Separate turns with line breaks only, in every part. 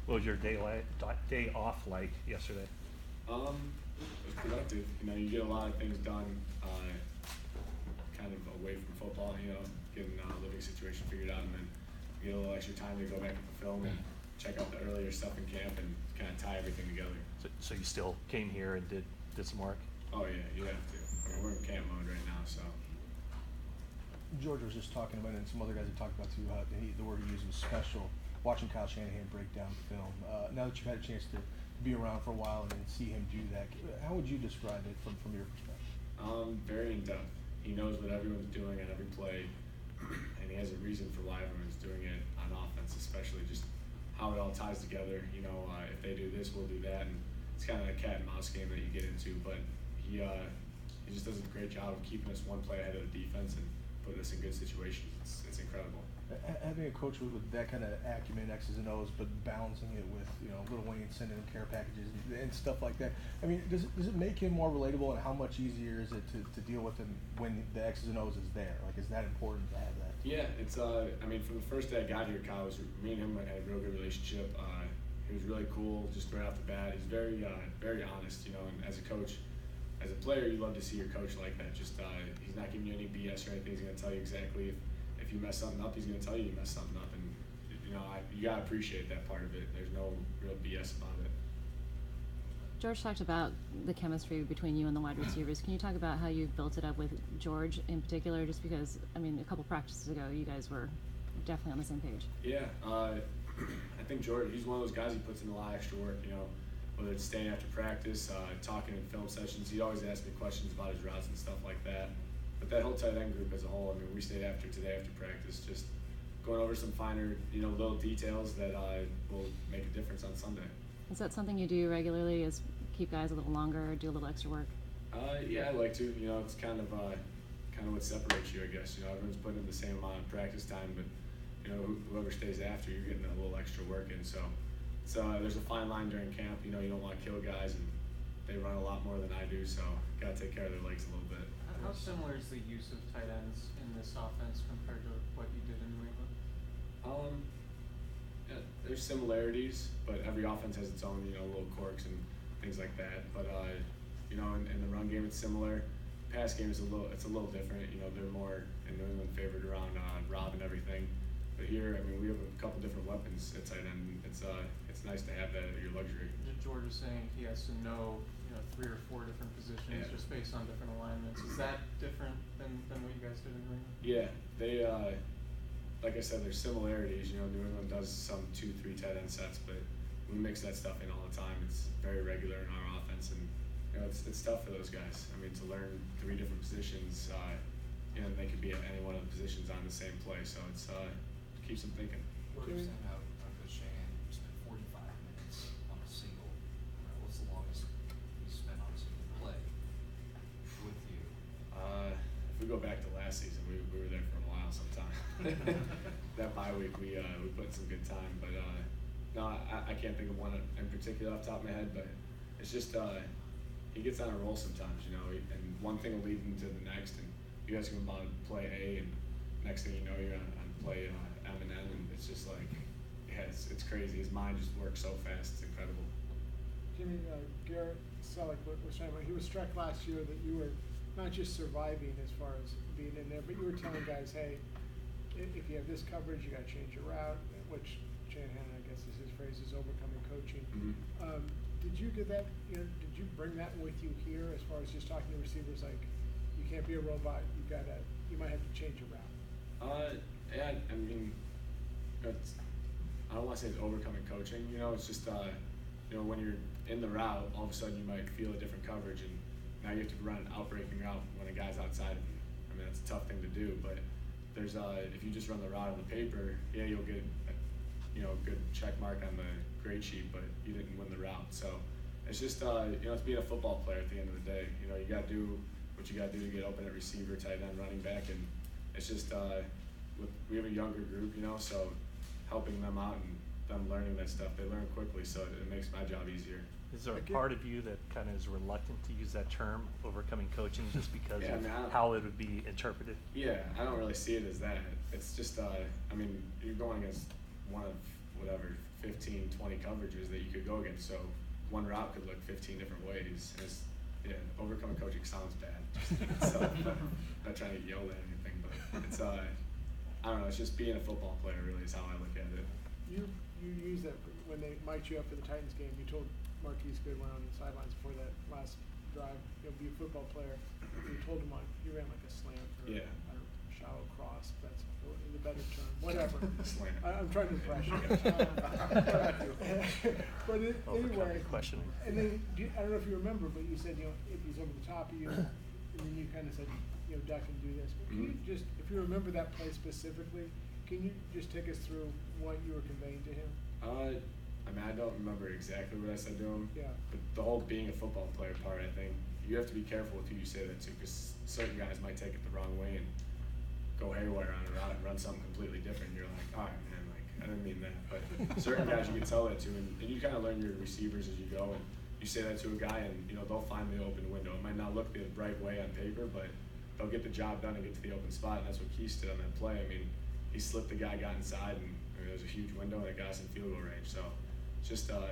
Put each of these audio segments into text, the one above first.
What was your day off like yesterday?
It was productive. You get a lot of things done, kind of away from football. Getting living situation figured out, and then you get a little extra time to go back at the film and check out the earlier stuff in camp and kind of tie everything together.
So you still came here and did some work?
Oh yeah, you have to. We're in camp mode right now, so.
George was just talking about it, and some other guys have talked about too. The word he used was special. Watching Kyle Shanahan break down film. Now that you've had a chance to be around for a while and then see him do that, how would you describe it from your perspective?
Very in depth. He knows what everyone's doing at every play, and he has a reason for why everyone's doing it on offense, especially just how it all ties together. If they do this, we'll do that, and it's kind of a cat and mouse game that you get into. But he just does a great job of keeping us one play ahead of the defense and putting us in good situations. It's incredible.
Having a coach with that kind of acumen, X's and O's, but balancing it with Lil Wayne sending him care packages and stuff like that. I mean, does it make him more relatable, and how much easier is it to deal with him when the X's and O's is there? Like, is that important to have that?
Yeah, it's from the first day I got here, Kyle, me and him had a real good relationship. He was really cool just right off the bat. He's very very honest, and as a coach. As a player, you love to see your coach like that. Just he's not giving you any BS or anything. He's going to tell you exactly if you mess something up. He's going to tell you messed something up, and you got to appreciate that part of it. There's no real BS about it.
George talked about the chemistry between you and the wide receivers. Can you talk about how you've built it up with George in particular? Just because, a couple practices ago, you guys were definitely on the same page.
Yeah, I think George, he's one of those guys who puts in a lot of extra work. Whether it's staying after practice, talking in film sessions. He always asks me questions about his routes and stuff like that. But that whole tight end group as a whole, we stayed today after practice, just going over some finer, little details that will make a difference on Sunday.
Is that something you do regularly, is keep guys a little longer, do a little extra work?
Yeah, I like to. It's kind of what separates you, I guess. Everyone's putting in the same amount of practice time, but, whoever stays after, you're getting a little extra work in. So there's a fine line during camp. You don't want to kill guys, and they run a lot more than I do, so got to take care of their legs a little bit.
How similar is the use of tight ends in this offense compared to what you did in New England?
Yeah, there's similarities, but every offense has its own, little quirks and things like that. But in the run game, it's similar. Pass game is a little different. They're more in New England favored around Rob and everything. But here, we have a couple different weapons at tight end. It's nice to have that at your luxury.
George is saying he has to know, 3 or 4 different positions just based on different alignments. Is that different than what you guys did in New England?
Yeah, they like I said, there's similarities. New England does some 2-3 tight end sets, but we mix that stuff in all the time. It's very regular in our offense, and it's tough for those guys. To learn 3 different positions, and they could be at any one of the positions on the same play. So it's keeps them thinking.
What percent of Coach Shanahan spent 45 minutes on a single? What's the longest he spent on a single play with you?
If we go back to last season, we were there for a while sometime. That bye week, we put in some good time, but no, I can't think of one in particular off the top of my head, but it's just he gets on a roll sometimes, and one thing will lead into the next, and you guys can about play A, and next thing you know, you're on play M&N, and it's just like, it's crazy. His mind just works so fast. It's incredible.
Jimmy, Garrett Selleck was saying, he was struck last year that you were not just surviving as far as being in there, but you were telling guys, hey, if you have this coverage, you got to change your route, which Shanahan, I guess is his phrase, is overcoming coaching.
Mm-hmm.
Did you do that? Did you bring that with you here as far as just talking to receivers, like, you can't be a robot, you might have to change your route?
Yeah, I don't want to say it's overcoming coaching. It's just when you're in the route, all of a sudden you might feel a different coverage, and now you have to run an out-breaking route when a guy's outside of you. That's a tough thing to do, but there's if you just run the route on the paper, you'll get a good check mark on the grade sheet, but you didn't win the route. So it's just it's being a football player at the end of the day. You got to do what you got to do to get open at receiver, tight end, running back, and it's just we have a younger group, so helping them out and them learning that stuff, they learn quickly, so it makes my job easier.
Is there a part of you that kind of is reluctant to use that term, overcoming coaching, just because
Yeah,
of how it would be interpreted?
Yeah, I don't really see it as that. It's just, you're going against one of 50 15, 20 coverages that you could go against. So one route could look 15 different ways. And it's, yeah, overcoming coaching sounds bad. So, not trying to yell at anything, but it's I don't know. It's just being a football player really is how I look at it.
You used that when they mic'd you up for the Titans game. You told Marquise Goodwin on the sidelines before that last drive, you'll be a football player. You told him he ran like a slant or
Yeah.
a shallow cross. That's the better term. Whatever.
Slant.
I'm trying to impress you. But anyway,
Overcoming questioning.
and then I don't know if you remember, but you said if he's over the top of you, and then you kind of said duck and do this. But can you just, if you remember that play specifically, can you just take us through what you were conveying to him?
I mean, I don't remember exactly what I said to him.
Yeah.
But the whole being a football player part, I think you have to be careful with who you say that to, because certain guys might take it the wrong way and go haywire on a route and run something completely different. And you're like, all right, man, like I didn't mean that. But certain guys you can tell that to, and you kind of learn your receivers as you go. And you say that to a guy, and they'll find the open window. It might not look the right way on paper, but they'll get the job done and get to the open spot. And that's what Keith did on that play. I mean, he slipped the guy, got inside, and there was a huge window, and it got us in field goal range. So it's just I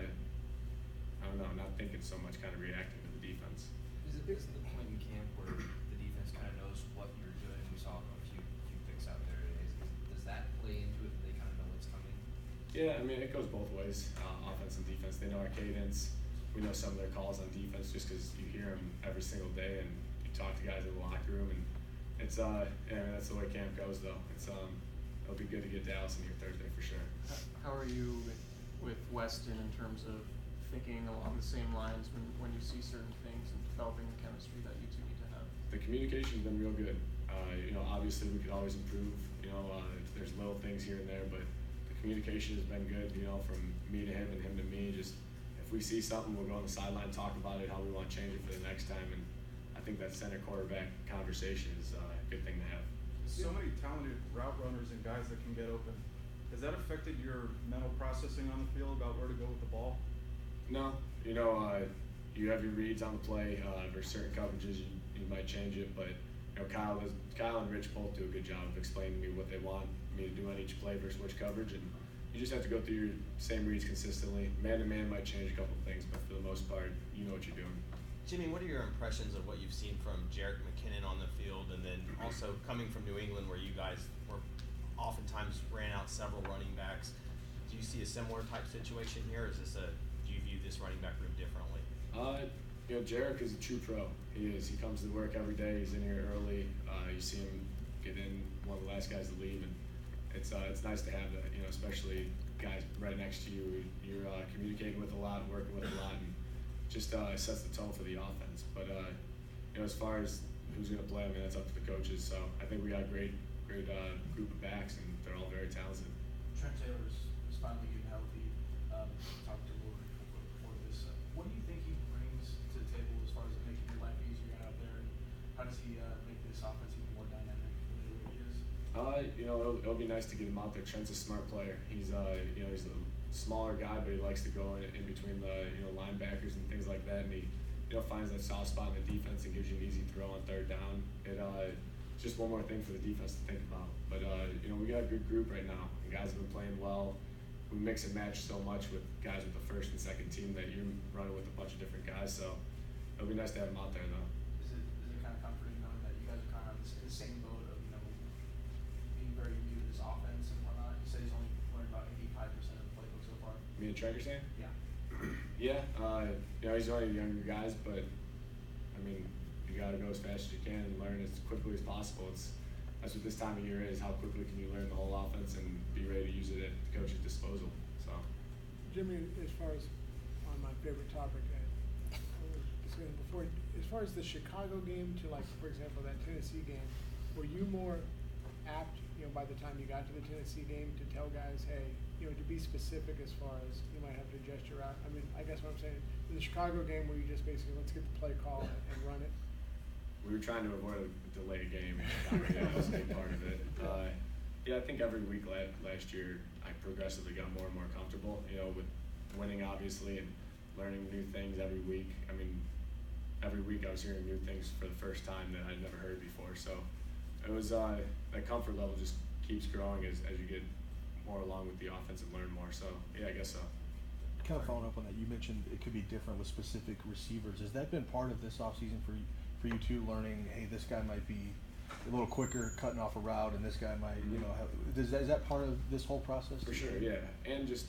don't know, not thinking so much, kind of reacting to the defense.
Is it the point in camp where the defense kind of knows what you're doing? We saw a few picks out there today. Does that play into it? Do they kind of know what's coming?
Yeah, I mean, it goes both ways, offense and defense. They know our cadence. We know some of their calls on defense just because you hear them every single day and you talk to guys in the locker room. And it's, yeah, I mean, that's the way camp goes, though. It's, it'll be good to get Dallas in here Thursday for sure.
How are you with Weston in terms of thinking along the same lines when you see certain things and developing the chemistry that you two need to have?
The communication's been real good. Obviously we could always improve. There's little things here and there, but the communication has been good. From me to him and him to me. Just if we see something, we'll go on the sideline, talk about it, how we want to change it for the next time. And I think that center quarterback conversation is a good thing to have.
So many talented route runners and guys that can get open. Has that affected your mental processing on the field about where to go with the ball?
No, you have your reads on the play. There's certain coverages you might change it, but Kyle and Rich both do a good job of explaining to me what they want me to do on each play versus which coverage, and you just have to go through your same reads consistently. Man to man might change a couple things, but for the most part, you know what you're doing.
Jimmy, what are your impressions of what you've seen from Jerick McKinnon on the field, and then also coming from New England, where you guys were oftentimes ran out several running backs? Do you see a similar type situation here, or do you view this running back room differently?
Jerick is a true pro. He is. He comes to work every day. He's in here early. You see him get in, one of the last guys to leave, and it's nice to have that. Especially guys right next to you. You're communicating with a lot, working with a lot, and just sets the tone for the offense. But as far as who's going to play, I mean, that's up to the coaches. So I think we got a great group of backs, and they're all very talented.
Trent Taylor's finally getting healthy. Talked to Lord before this. What do you think he brings to the table as far as making your life easier out there, and how does he make this offense even more dynamic than it really is?
It'll be nice to get him out there. Trent's a smart player. He's he's a smaller guy, but he likes to go in between the linebackers and things like that, and he finds that soft spot in the defense and gives you an easy throw on third down. It's just one more thing for the defense to think about. But we got a good group right now, and guys have been playing well. We mix and match so much with guys with the first and second team that you're running with a bunch of different guys. So it'll be nice to have them out there, though.
Is it kind of comforting knowing that you guys are kind of in the same boat of being very new to this offense and whatnot? You said he's only learned about 85% of the playbook so far.
Me and Trent, you're saying?
Yeah.
Yeah. He's one of the younger guys, but I mean, you got to go as fast as you can and learn as quickly as possible. That's what this time of year is. How quickly can you learn the whole offense and be ready to use it at the coach's disposal? So,
Jimmy, as far as on my favorite topic, I was discussing before, as far as the Chicago game to, like, for example, that Tennessee game, were you more apt, by the time you got to the Tennessee game to tell guys, hey, to be specific as far as you might have to adjust your route? I mean, I guess what I'm saying, in the Chicago game where you just basically, let's get the play call and run it.
We were trying to avoid a delayed game. That was a big part of it. I think every week last year, I progressively got more and more comfortable, with winning, obviously, and learning new things every week. I mean, every week I was hearing new things for the first time that I'd never heard before. So it was, that comfort level just keeps growing as you get more along with the offense and learn more. So yeah, I guess so.
Kind of following up on that, you mentioned it could be different with specific receivers. Has that been part of this offseason for you two, learning, hey, this guy might be a little quicker cutting off a route, and this guy might, you know, have, is that part of this whole process?
For sure, yeah, and just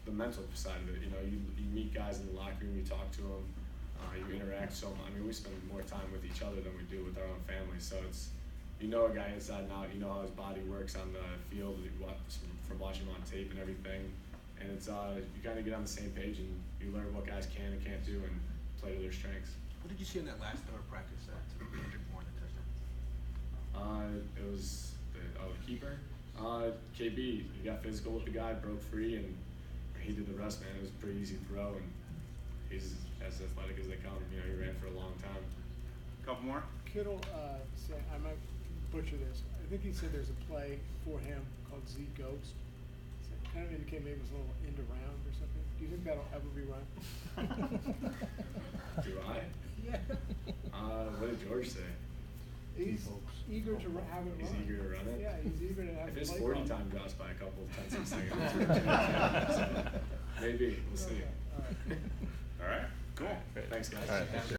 the mental side of it. You know, you meet guys in the locker room, you talk to them, you interact so much. I mean, we spend more time with each other than we do with our own families. So it's, you know, a guy inside and out. You know how his body works on the field from watching him on tape and everything. And it's you kind of get on the same page and you learn what guys can and can't do and play to their strengths.
What did you see in that last throw of practice to Andrew more than a touchdown?
It was the keeper. KB, he got physical with the guy, broke free, and he did the rest, man. It was a pretty easy throw, and he's as athletic as they come. You know, he ran for a long time.
Couple more.
Kittle said, I might butcher this. I think he said there's a play for him called Z Ghost. So it kind of indicated maybe it was a little end around or something. Do you think that'll ever be run?
Do I?
Yeah.
What did George say?
He's eager to have it
He's
run.
eager to run it?
Yeah, he's eager to have
If
it
his
play
40
run.
time drops by a couple of 10 seconds, so maybe, we'll see.
Okay, all right.
All right. Cool.
Thanks, guys.
All right, thanks.